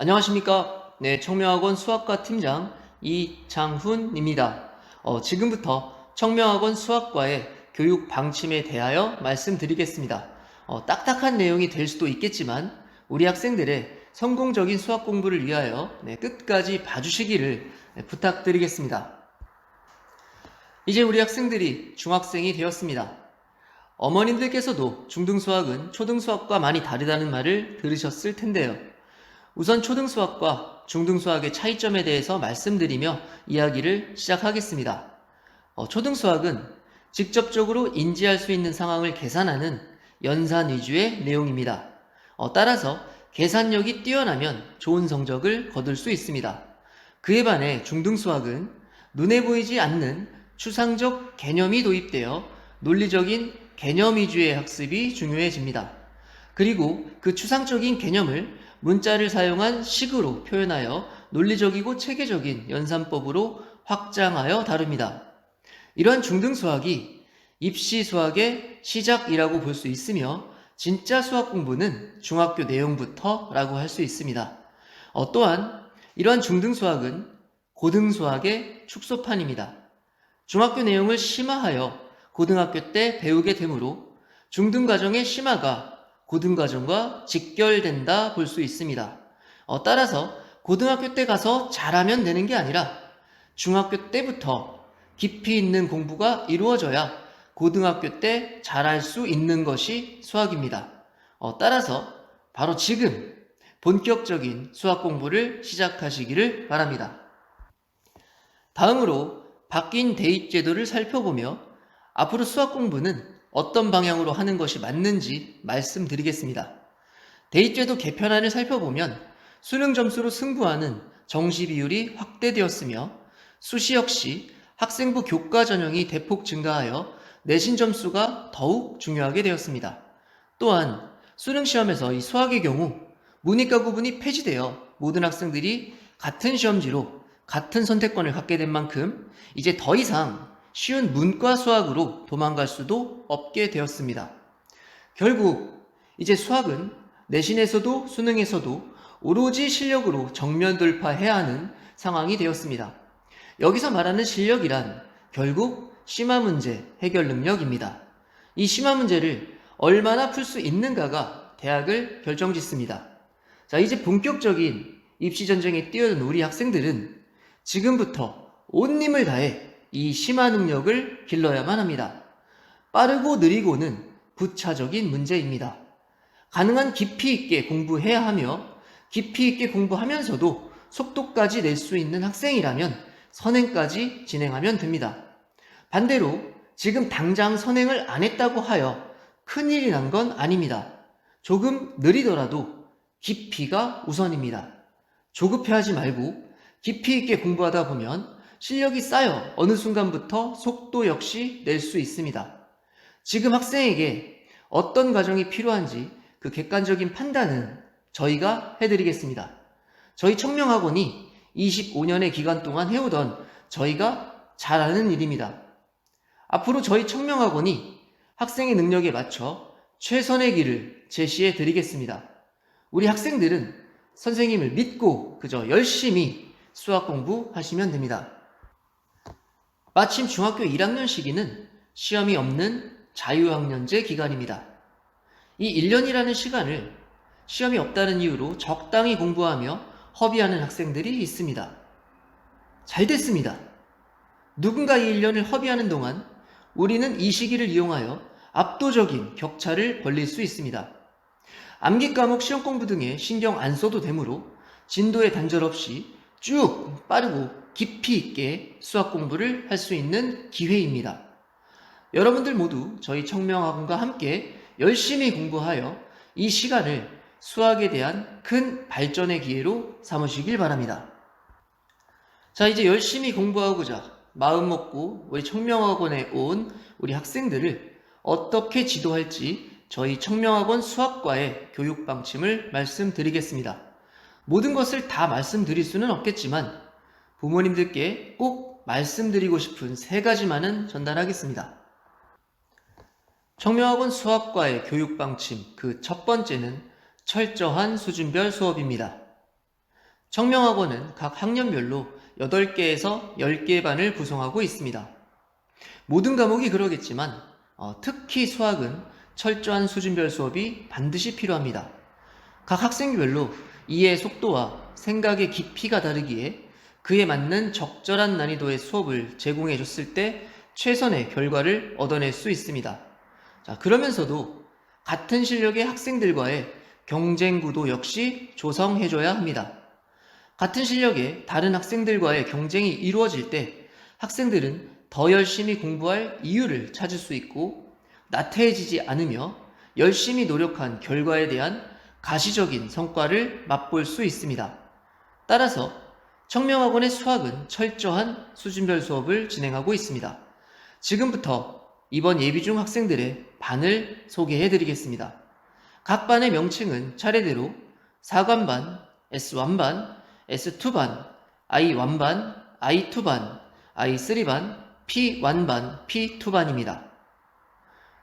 안녕하십니까? 네, 청명학원 수학과 팀장 이창훈입니다. 지금부터 청명학원 수학과의 교육 방침에 대하여 말씀드리겠습니다. 딱딱한 내용이 될 수도 있겠지만 우리 학생들의 성공적인 수학 공부를 위하여 끝까지 봐주시기를 부탁드리겠습니다. 이제 우리 학생들이 중학생이 되었습니다. 어머님들께서도 중등수학은 초등수학과 많이 다르다는 말을 들으셨을 텐데요. 우선 초등수학과 중등수학의 차이점에 대해서 말씀드리며 이야기를 시작하겠습니다. 초등수학은 직접적으로 인지할 수 있는 상황을 계산하는 연산 위주의 내용입니다. 따라서 계산력이 뛰어나면 좋은 성적을 거둘 수 있습니다. 그에 반해 중등수학은 눈에 보이지 않는 추상적 개념이 도입되어 논리적인 개념 위주의 학습이 중요해집니다. 그리고 그 추상적인 개념을 문자를 사용한 식으로 표현하여 논리적이고 체계적인 연산법으로 확장하여 다룹니다. 이러한 중등수학이 입시 수학의 시작이라고 볼 수 있으며 진짜 수학 공부는 중학교 내용부터 라고 할 수 있습니다. 또한 이러한 중등수학은 고등수학의 축소판입니다. 중학교 내용을 심화하여 고등학교 때 배우게 되므로 중등과정의 심화가 고등과정과 직결된다 볼 수 있습니다. 따라서 고등학교 때 가서 잘하면 되는 게 아니라 중학교 때부터 깊이 있는 공부가 이루어져야 고등학교 때 잘할 수 있는 것이 수학입니다. 따라서 바로 지금 본격적인 수학 공부를 시작하시기를 바랍니다. 다음으로 바뀐 대입제도를 살펴보며 앞으로 수학 공부는 어떤 방향으로 하는 것이 맞는지 말씀드리겠습니다. 대입제도 개편안을 살펴보면 수능 점수로 승부하는 정시 비율이 확대되었으며 수시 역시 학생부 교과 전형이 대폭 증가하여 내신 점수가 더욱 중요하게 되었습니다. 또한 수능 시험에서 이 수학의 경우 문이과 구분이 폐지되어 모든 학생들이 같은 시험지로 같은 선택권을 갖게 된 만큼 이제 더 이상 쉬운 문과 수학으로 도망갈 수도 없게 되었습니다. 결국 이제 수학은 내신에서도 수능에서도 오로지 실력으로 정면 돌파해야 하는 상황이 되었습니다. 여기서 말하는 실력이란 결국 심화 문제 해결 능력입니다. 이 심화 문제를 얼마나 풀 수 있는가가 대학을 결정짓습니다. 자, 이제 본격적인 입시 전쟁에 뛰어든 우리 학생들은 지금부터 온 힘을 다해 이 심화 능력을 길러야만 합니다. 빠르고 느리고는 부차적인 문제입니다. 가능한 깊이 있게 공부해야 하며 깊이 있게 공부하면서도 속도까지 낼 수 있는 학생이라면 선행까지 진행하면 됩니다. 반대로 지금 당장 선행을 안 했다고 하여 큰일이 난 건 아닙니다. 조금 느리더라도 깊이가 우선입니다. 조급해하지 말고 깊이 있게 공부하다 보면 실력이 쌓여 어느 순간부터 속도 역시 낼 수 있습니다. 지금 학생에게 어떤 과정이 필요한지 그 객관적인 판단은 저희가 해드리겠습니다. 저희 청명학원이 25년의 기간 동안 해오던 저희가 잘 아는 일입니다. 앞으로 저희 청명학원이 학생의 능력에 맞춰 최선의 길을 제시해 드리겠습니다. 우리 학생들은 선생님을 믿고 그저 열심히 수학 공부하시면 됩니다. 마침 중학교 1학년 시기는 시험이 없는 자유학년제 기간입니다. 이 1년이라는 시간을 시험이 없다는 이유로 적당히 공부하며 허비하는 학생들이 있습니다. 잘 됐습니다. 누군가 이 1년을 허비하는 동안 우리는 이 시기를 이용하여 압도적인 격차를 벌릴 수 있습니다. 암기 과목 시험 공부 등에 신경 안 써도 되므로 진도에 단절 없이 쭉 빠르고 깊이 있게 수학 공부를 할 수 있는 기회입니다. 여러분들 모두 저희 청명학원과 함께 열심히 공부하여 이 시간을 수학에 대한 큰 발전의 기회로 삼으시길 바랍니다. 자, 이제 열심히 공부하고자 마음 먹고 우리 청명학원에 온 우리 학생들을 어떻게 지도할지 저희 청명학원 수학과의 교육 방침을 말씀드리겠습니다. 모든 것을 다 말씀드릴 수는 없겠지만 부모님들께 꼭 말씀드리고 싶은 3가지만은 전달하겠습니다. 청명학원 수학과의 교육 방침 그 첫 번째는 철저한 수준별 수업입니다. 청명학원은 각 학년별로 8개에서 10개의 반을 구성하고 있습니다. 모든 과목이 그러겠지만 특히 수학은 철저한 수준별 수업이 반드시 필요합니다. 각 학생별로 이해의 속도와 생각의 깊이가 다르기에 그에 맞는 적절한 난이도의 수업을 제공해 줬을 때 최선의 결과를 얻어낼 수 있습니다. 자, 그러면서도 같은 실력의 학생들과의 경쟁 구도 역시 조성해줘야 합니다. 같은 실력의 다른 학생들과의 경쟁이 이루어질 때 학생들은 더 열심히 공부할 이유를 찾을 수 있고 나태해지지 않으며 열심히 노력한 결과에 대한 가시적인 성과를 맛볼 수 있습니다. 따라서 청명학원의 수학은 철저한 수준별 수업을 진행하고 있습니다. 지금부터 이번 예비 중 학생들의 반을 소개해 드리겠습니다. 각 반의 명칭은 차례대로 4관반, S1반, S2반, I1반, I2반, I3반, P1반, P2반입니다.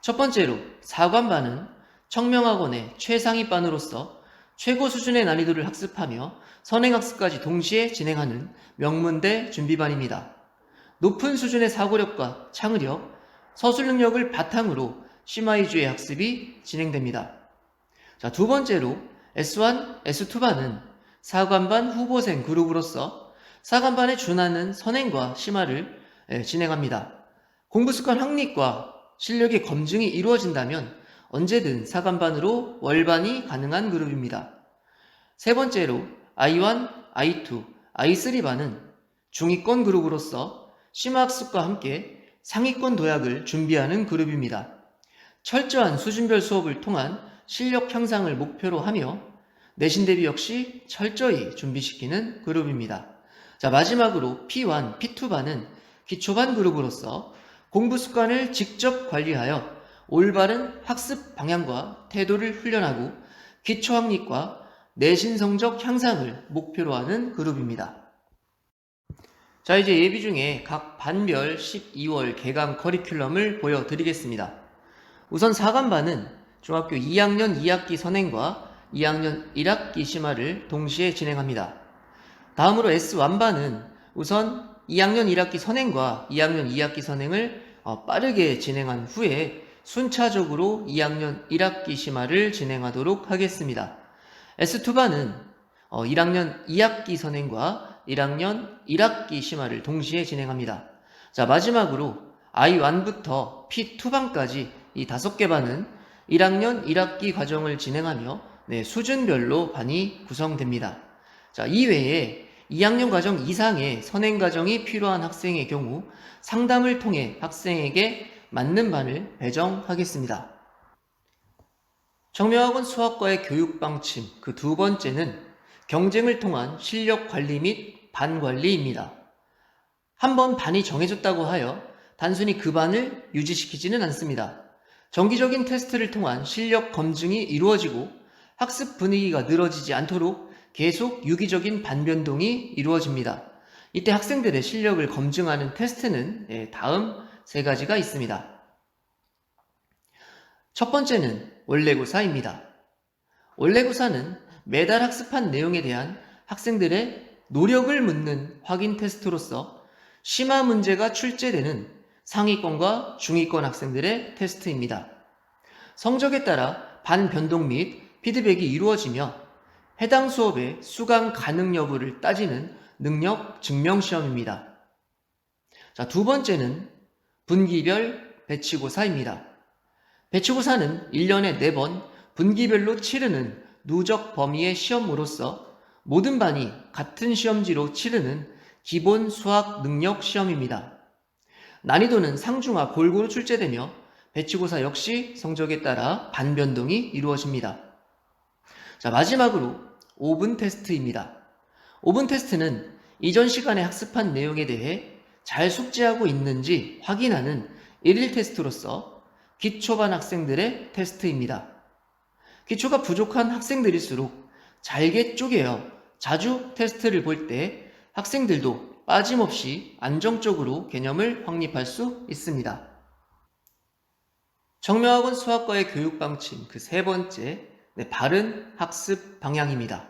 첫 번째로 4관반은 청명학원의 최상위 반으로서 최고 수준의 난이도를 학습하며 선행학습까지 동시에 진행하는 명문대 준비반입니다. 높은 수준의 사고력과 창의력, 서술 능력을 바탕으로 심화 위주의 학습이 진행됩니다. 자, 두 번째로 S1, S2반은 4관반 후보생 그룹으로서 4관반에 준하는 선행과 심화를 진행합니다. 공부 습관 확립과 실력의 검증이 이루어진다면 언제든 4관반으로 월반이 가능한 그룹입니다. 세 번째로 I1, I2, I3반은 중위권 그룹으로서 심화학습과 함께 상위권 도약을 준비하는 그룹입니다. 철저한 수준별 수업을 통한 실력 향상을 목표로 하며 내신 대비 역시 철저히 준비시키는 그룹입니다. 자, 마지막으로 P1, P2반은 기초반 그룹으로서 공부 습관을 직접 관리하여 올바른 학습 방향과 태도를 훈련하고 기초 확립과 내신 성적 향상을 목표로 하는 그룹입니다. 자, 이제 예비 중에 각 반별 12월 개강 커리큘럼을 보여드리겠습니다. 우선 4관반은 중학교 2학년 2학기 선행과 2학년 1학기 심화를 동시에 진행합니다. 다음으로 S1반은 우선 2학년 1학기 선행과 2학년 2학기 선행을 빠르게 진행한 후에 순차적으로 2학년 1학기 심화를 진행하도록 하겠습니다. S2반은 1학년 2학기 선행과 1학년 1학기 심화를 동시에 진행합니다. 자, 마지막으로 I1부터 P2반까지 이 5개 반은 1학년 1학기 과정을 진행하며 수준별로 반이 구성됩니다. 자, 이외에 2학년 과정 이상의 선행 과정이 필요한 학생의 경우 상담을 통해 학생에게 맞는 반을 배정하겠습니다. 청명학원 수학과의 교육 방침 그 두 번째는 경쟁을 통한 실력 관리 및 반 관리입니다. 한번 반이 정해졌다고 하여 단순히 그 반을 유지시키지는 않습니다. 정기적인 테스트를 통한 실력 검증이 이루어지고 학습 분위기가 늘어지지 않도록 계속 유기적인 반 변동이 이루어집니다. 이때 학생들의 실력을 검증하는 테스트는 다음 세 가지가 있습니다. 첫 번째는 원래고사입니다. 원래고사는 매달 학습한 내용에 대한 학생들의 노력을 묻는 확인 테스트로서 심화 문제가 출제되는 상위권과 중위권 학생들의 테스트입니다. 성적에 따라 반 변동 및 피드백이 이루어지며 해당 수업의 수강 가능 여부를 따지는 능력 증명 시험입니다. 자, 두 번째는 분기별 배치고사입니다. 배치고사는 1년에 4번 분기별로 치르는 누적 범위의 시험으로서 모든 반이 같은 시험지로 치르는 기본 수학 능력 시험입니다. 난이도는 상중하 골고루 출제되며 배치고사 역시 성적에 따라 반 변동이 이루어집니다. 자, 마지막으로 5분 테스트입니다. 5분 테스트는 이전 시간에 학습한 내용에 대해 잘 숙지하고 있는지 확인하는 1일 테스트로서 기초반 학생들의 테스트입니다. 기초가 부족한 학생들일수록 잘게 쪼개어 자주 테스트를 볼 때 학생들도 빠짐없이 안정적으로 개념을 확립할 수 있습니다. 청명학원 수학과의 교육 방침 그 세 번째, 바른 학습 방향입니다.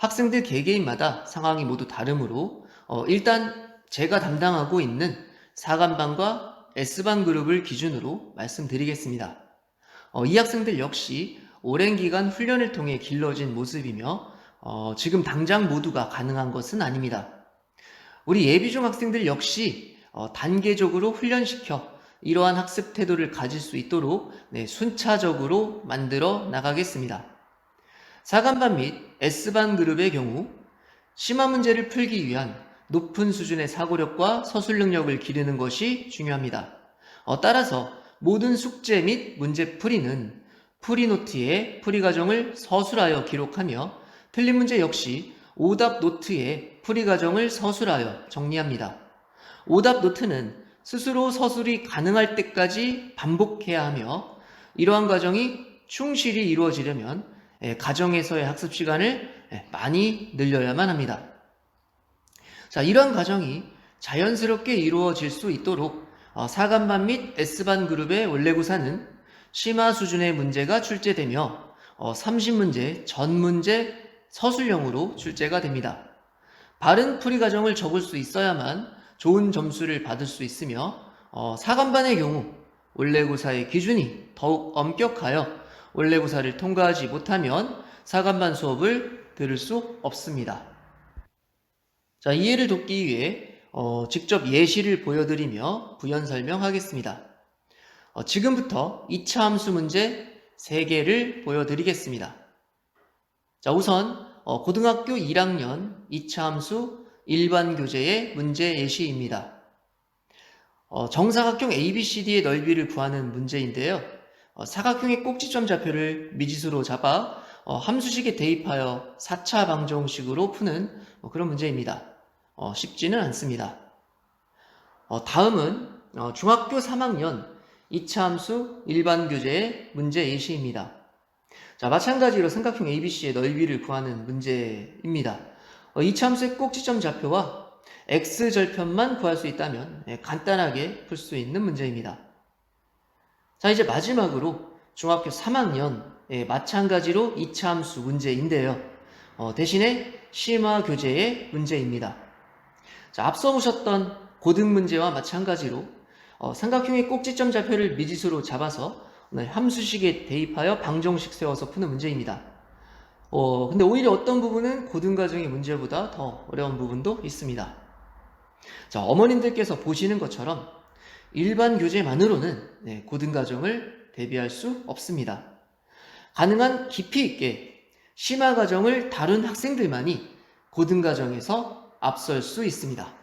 학생들 개개인마다 상황이 모두 다르므로 일단 제가 담당하고 있는 4간반과 S반 그룹을 기준으로 말씀드리겠습니다. 이 학생들 역시 오랜 기간 훈련을 통해 길러진 모습이며 지금 당장 모두가 가능한 것은 아닙니다. 우리 예비중 학생들 역시 단계적으로 훈련시켜 이러한 학습 태도를 가질 수 있도록 순차적으로 만들어 나가겠습니다. 4간반 및 S반 그룹의 경우 심화 문제를 풀기 위한 높은 수준의 사고력과 서술 능력을 기르는 것이 중요합니다. 따라서 모든 숙제 및 문제 풀이는 풀이노트에 풀이과정을 서술하여 기록하며 틀린 문제 역시 오답 노트에 풀이과정을 서술하여 정리합니다. 오답 노트는 스스로 서술이 가능할 때까지 반복해야 하며 이러한 과정이 충실히 이루어지려면 가정에서의 학습 시간을 많이 늘려야만 합니다. 자, 이러한 과정이 자연스럽게 이루어질 수 있도록 4간반 및 S반 그룹의 원래구사는 심화 수준의 문제가 출제되며 30문제 전문제 서술형으로 출제가 됩니다. 바른 풀이 과정을 적을 수 있어야만 좋은 점수를 받을 수 있으며 4간반의 경우 원래구사의 기준이 더욱 엄격하여 원래구사를 통과하지 못하면 4간반 수업을 들을 수 없습니다. 자, 이해를 돕기 위해 직접 예시를 보여드리며 부연 설명하겠습니다. 지금부터 2차 함수 문제 3개를 보여드리겠습니다. 자, 우선 고등학교 1학년 2차 함수 일반 교재의 문제 예시입니다. 정사각형 ABCD의 넓이를 구하는 문제인데요. 사각형의 꼭지점 좌표를 미지수로 잡아 함수식에 대입하여 4차 방정식으로 푸는 그런 문제입니다. 쉽지는 않습니다. 다음은 중학교 3학년 2차 함수 일반 교재의 문제 예시입니다. 자, 마찬가지로 삼각형 ABC의 넓이를 구하는 문제입니다. 2차 함수의 꼭지점 좌표와 x절편만 구할 수 있다면 간단하게 풀 수 있는 문제입니다. 자, 이제 마지막으로 중학교 3학년 마찬가지로 2차 함수 문제인데요. 대신에 심화 교재의 문제입니다. 자, 앞서 보셨던 고등 문제와 마찬가지로 삼각형의 꼭지점 좌표를 미지수로 잡아서 함수식에 대입하여 방정식 세워서 푸는 문제입니다. 근데 오히려 어떤 부분은 고등과정의 문제보다 더 어려운 부분도 있습니다. 자, 어머님들께서 보시는 것처럼 일반 교재만으로는 고등과정을 대비할 수 없습니다. 가능한 깊이 있게 심화 과정을 다룬 학생들만이 고등과정에서 앞설 수 있습니다.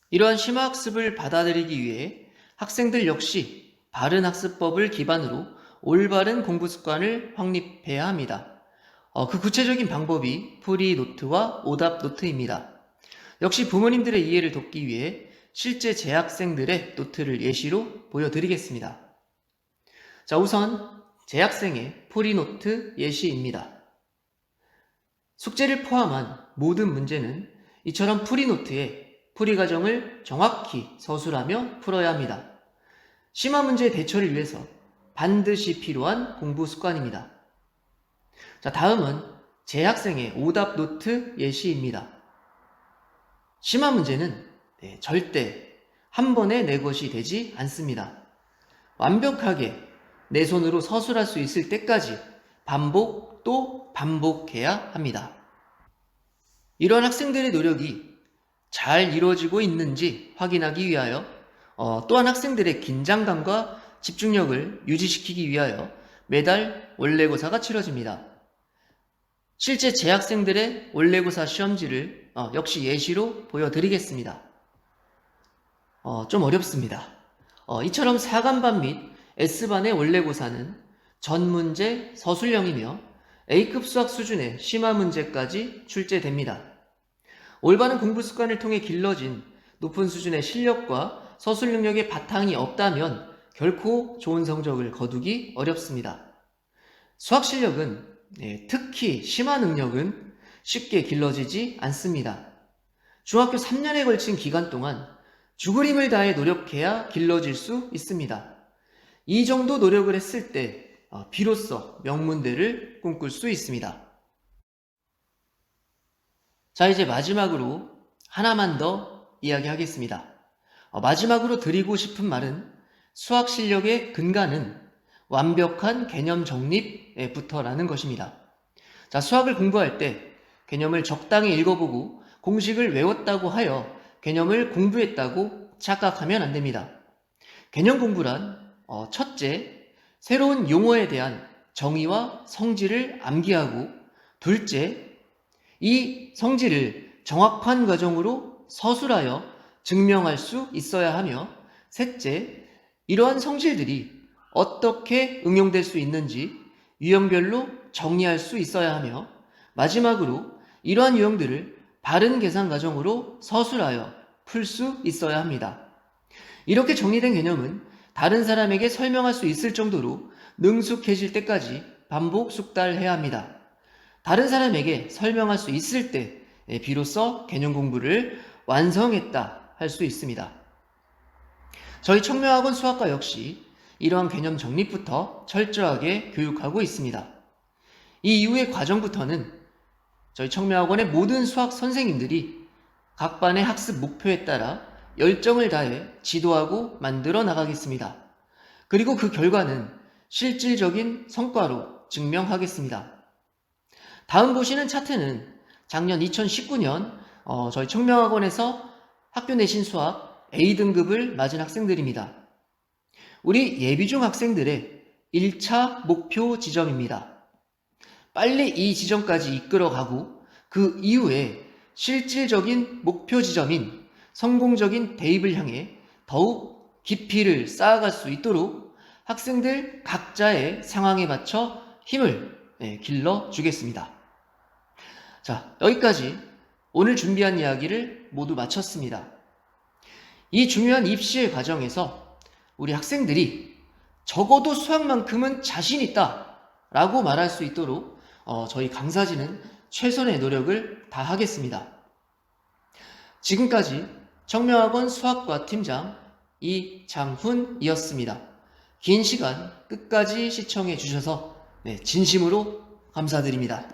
이러한 심화 학습을 받아들이기 위해 학생들 역시 바른 학습법을 기반으로 올바른 공부 습관을 확립해야 합니다. 그 구체적인 방법이 풀이 노트와 오답 노트입니다. 역시 부모님들의 이해를 돕기 위해 실제 재학생들의 노트를 예시로 보여드리겠습니다. 자, 우선 재학생의 풀이 노트 예시입니다. 숙제를 포함한 모든 문제는 이처럼 풀이 노트에 풀이 과정을 정확히 서술하며 풀어야 합니다. 심화 문제의 대처를 위해서 반드시 필요한 공부 습관입니다. 자, 다음은 재학생의 오답 노트 예시입니다. 심화 문제는 절대 한 번에 내 것이 되지 않습니다. 완벽하게 내 손으로 서술할 수 있을 때까지 반복 또 반복해야 합니다. 이런 학생들의 노력이 잘 이루어지고 있는지 확인하기 위하여 또한 학생들의 긴장감과 집중력을 유지시키기 위하여 매달 원래고사가 치러집니다. 실제 재학생들의 원래고사 시험지를 역시 예시로 보여드리겠습니다. 좀 어렵습니다. 이처럼 4간반 및 S반의 원래고사는 전문제 서술형이며 A급 수학 수준의 심화 문제까지 출제됩니다. 올바른 공부 습관을 통해 길러진 높은 수준의 실력과 서술 능력의 바탕이 없다면 결코 좋은 성적을 거두기 어렵습니다. 수학 실력은 특히 심화 능력은 쉽게 길러지지 않습니다. 중학교 3년에 걸친 기간 동안 죽을 힘을 다해 노력해야 길러질 수 있습니다. 이 정도 노력을 했을 때 비로소 명문대를 꿈꿀 수 있습니다. 자, 이제 마지막으로 하나만 더 이야기하겠습니다. 마지막으로 드리고 싶은 말은 수학 실력의 근간은 완벽한 개념 정립부터라는 것입니다. 자, 수학을 공부할 때 개념을 적당히 읽어보고 공식을 외웠다고 하여 개념을 공부했다고 착각하면 안 됩니다. 개념 공부란 첫째, 새로운 용어에 대한 정의와 성질을 암기하고, 둘째, 이 성질을 정확한 과정으로 서술하여 증명할 수 있어야 하며, 셋째, 이러한 성질들이 어떻게 응용될 수 있는지 유형별로 정리할 수 있어야 하며, 마지막으로 이러한 유형들을 바른 계산 과정으로 서술하여 풀 수 있어야 합니다. 이렇게 정리된 개념은 다른 사람에게 설명할 수 있을 정도로 능숙해질 때까지 반복 숙달해야 합니다. 다른 사람에게 설명할 수 있을 때 비로소 개념 공부를 완성했다 할 수 있습니다. 저희 청명학원 수학과 역시 이러한 개념 정립부터 철저하게 교육하고 있습니다. 이 이후의 과정부터는 저희 청명학원의 모든 수학 선생님들이 각 반의 학습 목표에 따라 열정을 다해 지도하고 만들어 나가겠습니다. 그리고 그 결과는 실질적인 성과로 증명하겠습니다. 다음 보시는 차트는 작년 2019년 저희 청명학원에서 학교 내신 수학 A등급을 맞은 학생들입니다. 우리 예비중 학생들의 1차 목표 지점입니다. 빨리 이 지점까지 이끌어가고 그 이후에 실질적인 목표 지점인 성공적인 대입을 향해 더욱 깊이를 쌓아갈 수 있도록 학생들 각자의 상황에 맞춰 힘을 길러주겠습니다. 자, 여기까지 오늘 준비한 이야기를 모두 마쳤습니다. 이 중요한 입시의 과정에서 우리 학생들이 적어도 수학만큼은 자신 있다 라고 말할 수 있도록 저희 강사진은 최선의 노력을 다하겠습니다. 지금까지 청명학원 수학과 팀장 이장훈이었습니다. 긴 시간 끝까지 시청해 주셔서 진심으로 감사드립니다.